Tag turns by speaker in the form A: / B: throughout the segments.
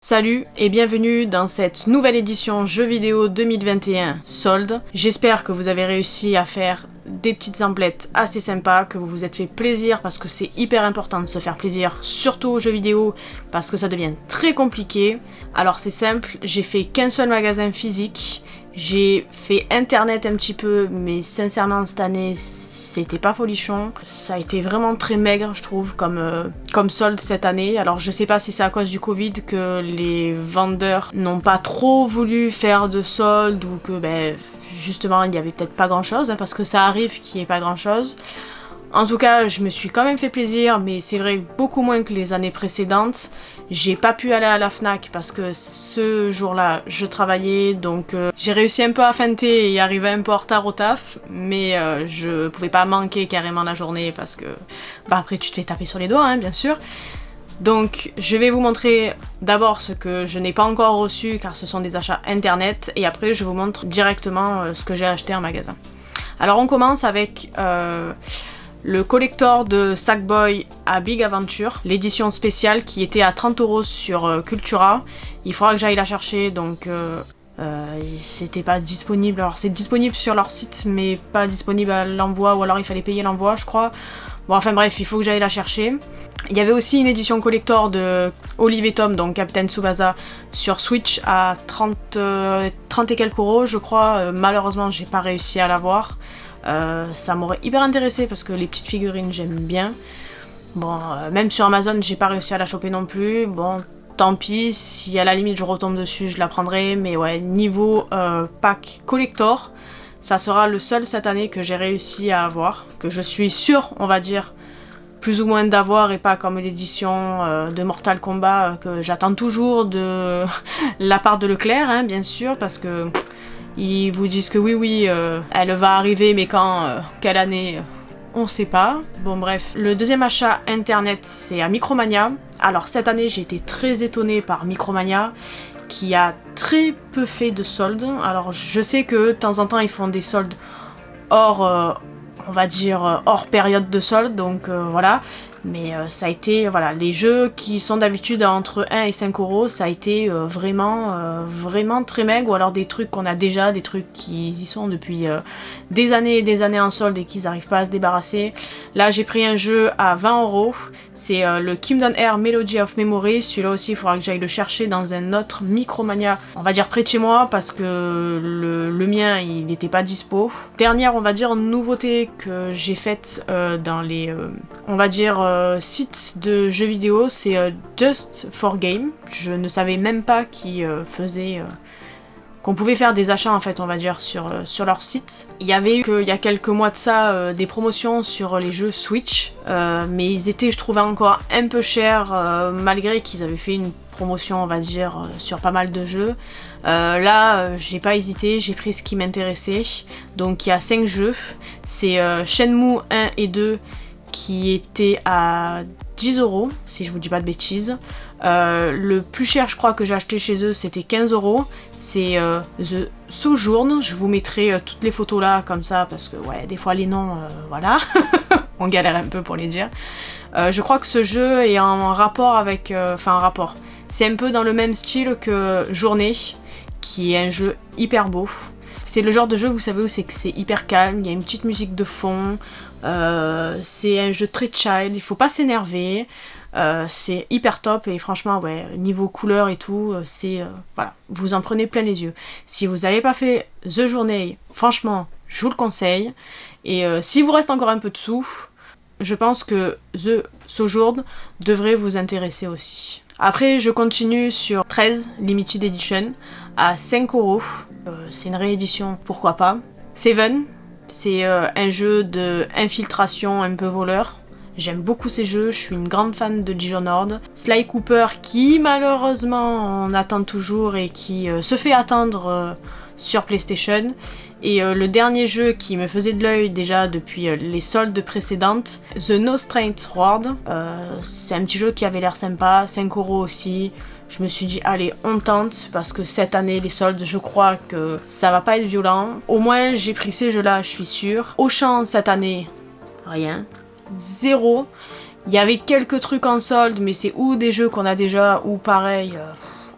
A: Salut et bienvenue dans cette nouvelle édition jeux vidéo 2021 solde. J'espère que vous avez réussi à faire des petites emplettes assez sympas, que vous vous êtes fait plaisir parce que c'est hyper important de se faire plaisir, surtout aux jeux vidéo parce que ça devient très compliqué. Alors c'est simple, j'ai fait qu'un seul magasin physique. J'ai fait internet un petit peu, mais sincèrement cette année c'était pas folichon. Ça a été vraiment très maigre je trouve comme solde cette année. Alors je sais pas si c'est à cause du Covid que les vendeurs n'ont pas trop voulu faire de solde ou que justement il y avait peut-être pas grand chose, parce que ça arrive qu'il y ait pas grand chose. En tout cas, je me suis quand même fait plaisir, mais c'est vrai beaucoup moins que les années précédentes. J'ai pas pu aller à la Fnac parce que ce jour-là, je travaillais, donc j'ai réussi un peu à feinter et arriver un peu en retard au taf, mais je pouvais pas manquer carrément la journée parce que après tu te fais taper sur les doigts, hein, bien sûr. Donc je vais vous montrer d'abord ce que je n'ai pas encore reçu car ce sont des achats internet, et après je vous montre directement ce que j'ai acheté en magasin. Alors on commence avec le collector de Sackboy à Big Adventure, l'édition spéciale qui était à 30€ sur Cultura. Il faudra que j'aille la chercher, donc c'était pas disponible. Alors c'est disponible sur leur site mais pas disponible à l'envoi, ou alors il fallait payer l'envoi je crois. Bon enfin bref, il faut que j'aille la chercher. Il y avait aussi une édition collector de Olive et Tom, donc Captain Tsubasa, sur Switch à 30 et quelques euros je crois. Malheureusement j'ai pas réussi à l'avoir. Ça m'aurait hyper intéressé parce que les petites figurines j'aime bien. Bon, même sur Amazon j'ai pas réussi à la choper non plus. Bon, tant pis, si à la limite je retombe dessus je la prendrai. Mais ouais, niveau pack collector, ça sera le seul cette année que j'ai réussi à avoir, que je suis sûre, on va dire, plus ou moins d'avoir, et pas comme l'édition de Mortal Kombat que j'attends toujours de la part de Leclerc, hein, bien sûr, parce que ils vous disent que oui, elle va arriver, mais quand, quelle année, on sait pas. Bon bref, le deuxième achat internet c'est à Micromania. Alors cette année j'ai été très étonnée par Micromania, qui a très peu fait de soldes. Alors je sais que de temps en temps ils font des soldes hors, on va dire, hors période de solde, donc voilà. Mais ça a été, voilà, les jeux qui sont d'habitude entre 1 et 5€, ça a été vraiment très maigre, ou alors des trucs qu'on a déjà, des trucs qui y sont depuis des années et des années en solde et qu'ils n'arrivent pas à se débarrasser. Là j'ai pris un jeu à 20€, c'est le Kingdom Hearts Melody of Memory. Celui-là aussi il faudra que j'aille le chercher dans un autre Micromania, on va dire près de chez moi, parce que le mien il n'était pas dispo. Dernière, on va dire, nouveauté que j'ai faite dans les, on va dire, sites de jeux vidéo, c'est Just for Game. Je ne savais même pas qu'ils faisaient, qu'on pouvait faire des achats en fait, on va dire, sur leur site. Il y avait eu il y a quelques mois de ça des promotions sur les jeux Switch, mais ils étaient, je trouvais, encore un peu chers, malgré qu'ils avaient fait une promotion, on va dire, sur pas mal de jeux. Là, j'ai pas hésité, j'ai pris ce qui m'intéressait. Donc il y a 5 jeux, c'est Shenmue 1 et 2 qui était à 10€, si je vous dis pas de bêtises. Le plus cher je crois que j'ai acheté chez eux c'était 15€, c'est The Sojourn. Je vous mettrai toutes les photos là comme ça, parce que ouais, des fois les noms, voilà, on galère un peu pour les dire. Je crois que ce jeu est en rapport avec, enfin en rapport, c'est un peu dans le même style que Journée, qui est un jeu hyper beau. C'est le genre de jeu, vous savez, où c'est que c'est hyper calme, il y a une petite musique de fond, c'est un jeu très child, il faut pas s'énerver, c'est hyper top, et franchement, ouais, niveau couleur et tout, c'est, voilà, vous en prenez plein les yeux. Si vous n'avez pas fait The Journey, franchement, je vous le conseille, et si vous reste encore un peu de sous, je pense que The Sojourn devrait vous intéresser aussi. Après, je continue sur 13 Limited Edition à 5€. C'est une réédition, pourquoi pas. Seven, c'est un jeu d'infiltration un peu voleur. J'aime beaucoup ces jeux, je suis une grande fan de Dishonored. Sly Cooper, qui malheureusement on attend toujours et qui se fait attendre sur PlayStation. Et le dernier jeu qui me faisait de l'œil déjà depuis les soldes précédentes, The No Strength Sword. C'est un petit jeu qui avait l'air sympa, 5€ aussi. Je me suis dit allez, on tente, parce que cette année les soldes, je crois que ça va pas être violent. Au moins j'ai pris ces jeux là, je suis sûre. Auchan cette année, rien, 0. Il y avait quelques trucs en solde, mais c'est ou des jeux qu'on a déjà, ou pareil,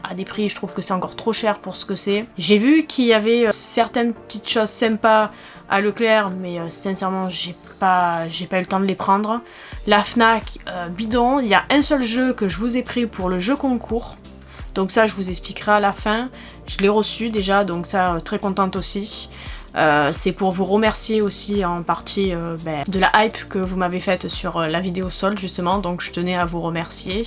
A: à des prix, je trouve que c'est encore trop cher pour ce que c'est. J'ai vu qu'il y avait certaines petites choses sympas à Leclerc, mais sincèrement j'ai pas eu le temps de les prendre. La Fnac, bidon. Il y a un seul jeu que je vous ai pris pour le jeu concours, donc ça je vous expliquerai à la fin. Je l'ai reçu déjà, donc ça très contente aussi. C'est pour vous remercier aussi en partie de la hype que vous m'avez faite sur la vidéo solde justement, donc je tenais à vous remercier.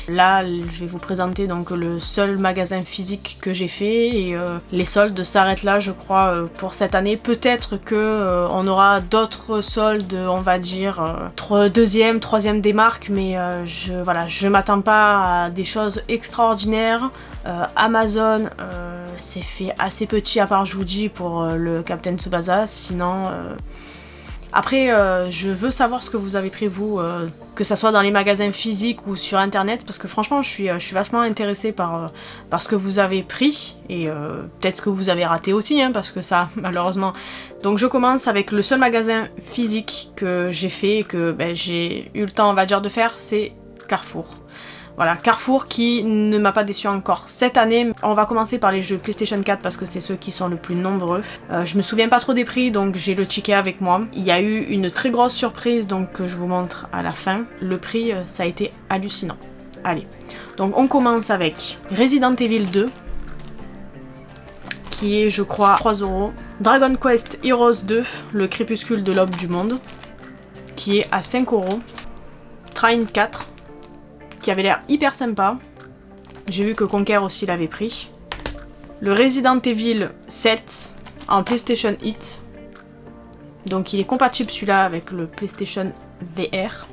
A: Là je vais vous présenter donc le seul magasin physique que j'ai fait et les soldes s'arrêtent là je crois pour cette année. Peut-être que on aura d'autres soldes, on va dire deuxième, troisième des marques, mais je m'attends pas à des choses extraordinaires. Amazon c'est fait assez petit à part je vous dis pour le Captain Tsubasa, sinon après je veux savoir ce que vous avez pris vous, que ça soit dans les magasins physiques ou sur internet, parce que franchement je suis vachement intéressée par ce que vous avez pris et peut-être ce que vous avez raté aussi hein, parce que ça malheureusement. Donc je commence avec le seul magasin physique que j'ai fait et que j'ai eu le temps on va dire de faire, c'est Carrefour. Voilà, Carrefour qui ne m'a pas déçu encore cette année. On va commencer par les jeux PlayStation 4 parce que c'est ceux qui sont le plus nombreux. Je me souviens pas trop des prix donc j'ai le ticket avec moi. Il y a eu une très grosse surprise donc que je vous montre à la fin. Le prix ça a été hallucinant. Allez, donc on commence avec Resident Evil 2 qui est je crois 3 €. Dragon Quest Heroes 2, le crépuscule de l'aube du monde qui est à 5 €. Trine 4 qui avait l'air hyper sympa. J'ai vu que Conker aussi l'avait pris. Le Resident Evil 7 en PlayStation Hit. Donc il est compatible celui-là avec le PlayStation VR.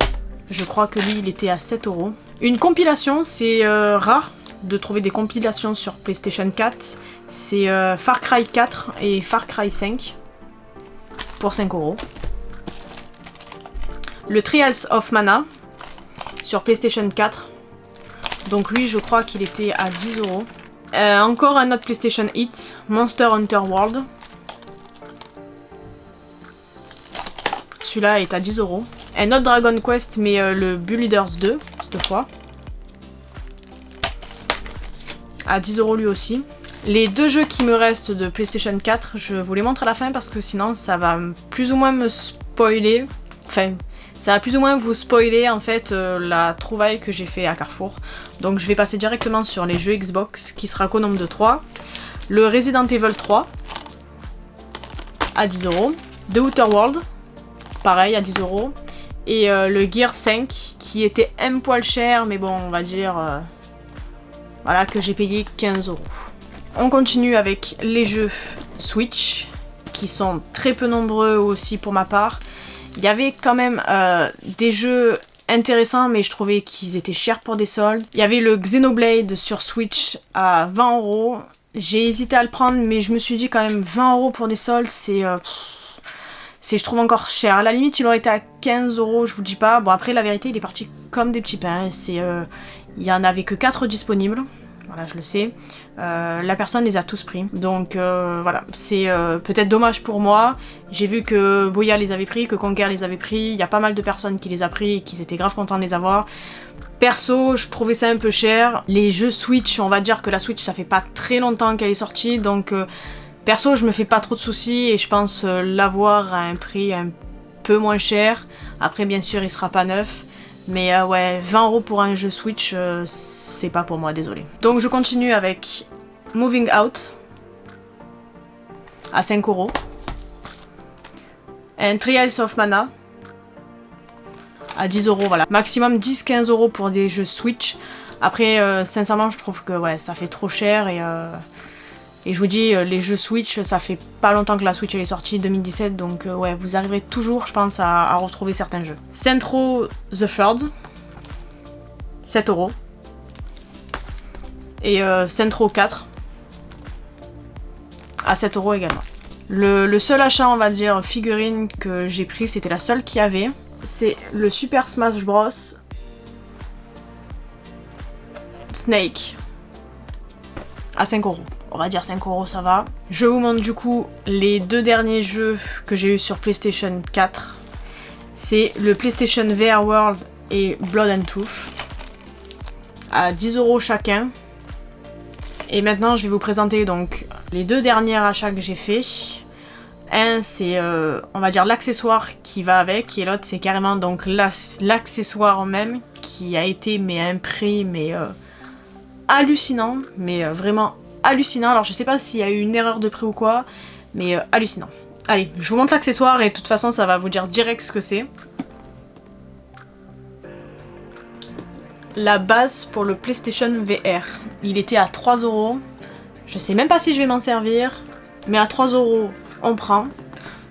A: Je crois que lui il était à 7 €. Une compilation, c'est rare de trouver des compilations sur PlayStation 4. C'est Far Cry 4 et Far Cry 5 pour 5 €. Le Trials of Mana sur PlayStation 4. Donc lui je crois qu'il était à 10 €. Encore un autre PlayStation Hit, Monster Hunter World. Celui-là est à 10 €. Un autre Dragon Quest mais le Bull Leaders 2 cette fois. À 10 € lui aussi. Les deux jeux qui me restent de PlayStation 4, je vous les montre à la fin parce que sinon ça va plus ou moins me spoiler. Enfin, ça va plus ou moins vous spoiler en fait la trouvaille que j'ai fait à Carrefour. Donc je vais passer directement sur les jeux Xbox qui sera qu'au nombre de 3. Le Resident Evil 3 à 10 €. The Outer World, pareil à 10 €. Et le Gear 5 qui était un poil cher mais bon on va dire voilà que j'ai payé 15 €. On continue avec les jeux Switch qui sont très peu nombreux aussi pour ma part. Il y avait quand même des jeux intéressants mais je trouvais qu'ils étaient chers pour des soldes. Il y avait le Xenoblade sur Switch à 20 €. J'ai hésité à le prendre mais je me suis dit quand même 20 € pour des soldes c'est je trouve encore cher. À la limite il aurait été à 15 €, je vous dis pas. Bon après la vérité il est parti comme des petits pains. Il y en avait que 4 disponibles. Voilà, je le sais. La personne les a tous pris. Donc voilà, c'est peut-être dommage pour moi. J'ai vu que Boya les avait pris, que Conker les avait pris. Il y a pas mal de personnes qui les a pris et qui étaient grave contents de les avoir. Perso, je trouvais ça un peu cher. Les jeux Switch, on va dire que la Switch, ça fait pas très longtemps qu'elle est sortie. Donc perso, je me fais pas trop de soucis et je pense l'avoir à un prix un peu moins cher. Après, bien sûr, il sera pas neuf. Mais ouais, 20 € pour un jeu Switch, c'est pas pour moi, désolé. Donc je continue avec Moving Out à 5 €. Un Trials of Mana à 10 €, voilà. Maximum 10-15 € pour des jeux Switch. Après, sincèrement, je trouve que ouais, ça fait trop cher et je vous dis, les jeux Switch, ça fait pas longtemps que la Switch elle est sortie, 2017, donc ouais, vous arriverez toujours, je pense, à retrouver certains jeux. Saints Row The Third, 7 €. Et Saints Row 4, à 7 € également. Le seul achat, on va dire, figurine que j'ai pris, c'était la seule qu'il y avait. C'est le Super Smash Bros. Snake, à 5 €. On va dire 5 € ça va. Je vous montre du coup les deux derniers jeux que j'ai eu sur PlayStation 4. C'est le PlayStation VR World et Blood and Tooth. À 10 € chacun. Et maintenant je vais vous présenter donc les deux derniers achats que j'ai fait. Un c'est on va dire l'accessoire qui va avec et l'autre c'est carrément donc l'accessoire même qui a été mais à un prix mais hallucinant, mais vraiment hallucinant. Alors je sais pas s'il y a eu une erreur de prix ou quoi, mais hallucinant. Allez, je vous montre l'accessoire et de toute façon ça va vous dire direct ce que c'est. La base pour le PlayStation VR. Il était à 3 €. Je sais même pas si je vais m'en servir, mais à 3 € on prend.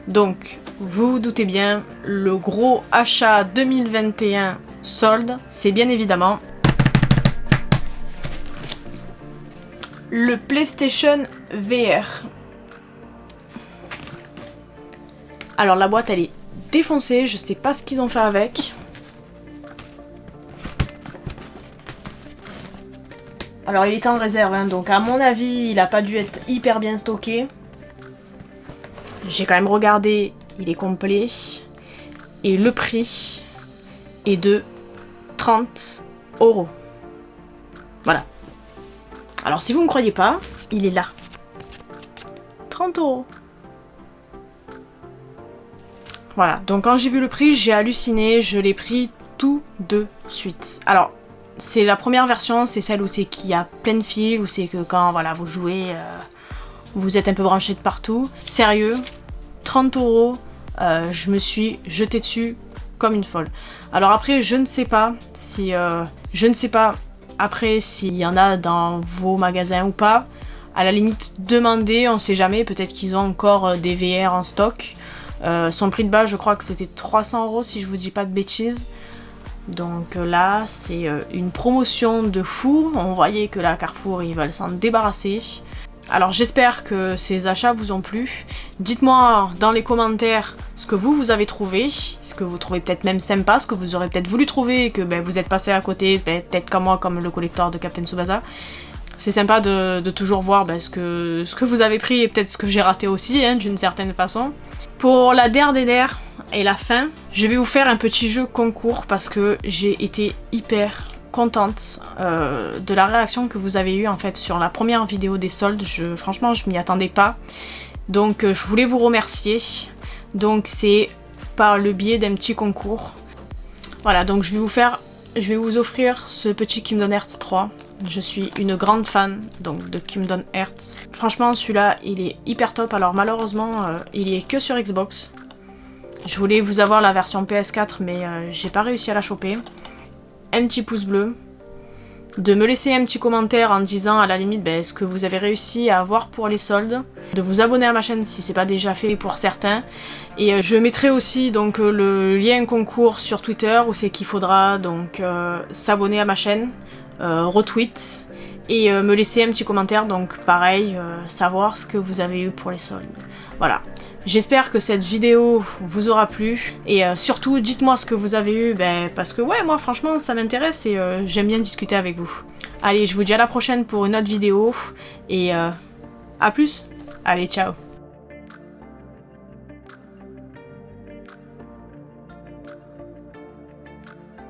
A: Donc, vous vous doutez bien, le gros achat 2021 solde, c'est bien évidemment le PlayStation VR. Alors la boîte elle est défoncée, je sais pas ce qu'ils ont fait avec. Alors il était en réserve, hein, donc à mon avis il a pas dû être hyper bien stocké. J'ai quand même regardé, il est complet. Et le prix est de 30 €. Voilà. Alors si vous ne me croyez pas, il est là. 30 €. Voilà, donc quand j'ai vu le prix, j'ai halluciné, je l'ai pris tout de suite. Alors, c'est la première version, c'est celle où c'est qu'il y a plein de fils, où c'est que quand voilà, vous jouez, vous êtes un peu branché de partout. Sérieux, 30 €, je me suis jetée dessus comme une folle. Alors après, je ne sais pas si... après s'il y en a dans vos magasins ou pas. À la limite, demandez, on sait jamais, peut-être qu'ils ont encore des VR en stock. Son prix de base, je crois que c'était 300 € si je vous dis pas de bêtises. Donc là, c'est une promotion de fou. On voyait que là, Carrefour, ils veulent s'en débarrasser. Alors j'espère que ces achats vous ont plu. Dites-moi dans les commentaires ce que vous avez trouvé, ce que vous trouvez peut-être même sympa, ce que vous aurez peut-être voulu trouver et que vous êtes passé à côté, peut-être comme moi, comme le collector de Captain Tsubasa. C'est sympa de toujours voir ce que vous avez pris et peut-être ce que j'ai raté aussi, hein, d'une certaine façon. Pour la DRDR et la fin, je vais vous faire un petit jeu concours parce que j'ai été hyper contente de la réaction que vous avez eue en fait sur la première vidéo des soldes. Franchement, je m'y attendais pas. Donc je voulais vous remercier. Donc c'est par le biais d'un petit concours. Voilà, donc je vais vous offrir ce petit Kingdom Hearts 3. Je suis une grande fan donc de Kingdom Hearts. Franchement, celui-là, il est hyper top. Alors malheureusement, il est que sur Xbox. Je voulais vous avoir la version PS4, mais j'ai pas réussi à la choper. Un petit pouce bleu. De me laisser un petit commentaire en disant à la limite ce que vous avez réussi à avoir pour les soldes. De vous abonner à ma chaîne si c'est pas déjà fait pour certains. Et je mettrai aussi donc le lien concours sur Twitter où c'est qu'il faudra donc s'abonner à ma chaîne. Retweet et me laisser un petit commentaire, donc pareil, savoir ce que vous avez eu pour les soldes. Voilà, j'espère que cette vidéo vous aura plu et surtout dites-moi ce que vous avez eu, parce que ouais, moi franchement ça m'intéresse et j'aime bien discuter avec vous. Allez, je vous dis à la prochaine pour une autre vidéo et à plus, allez ciao.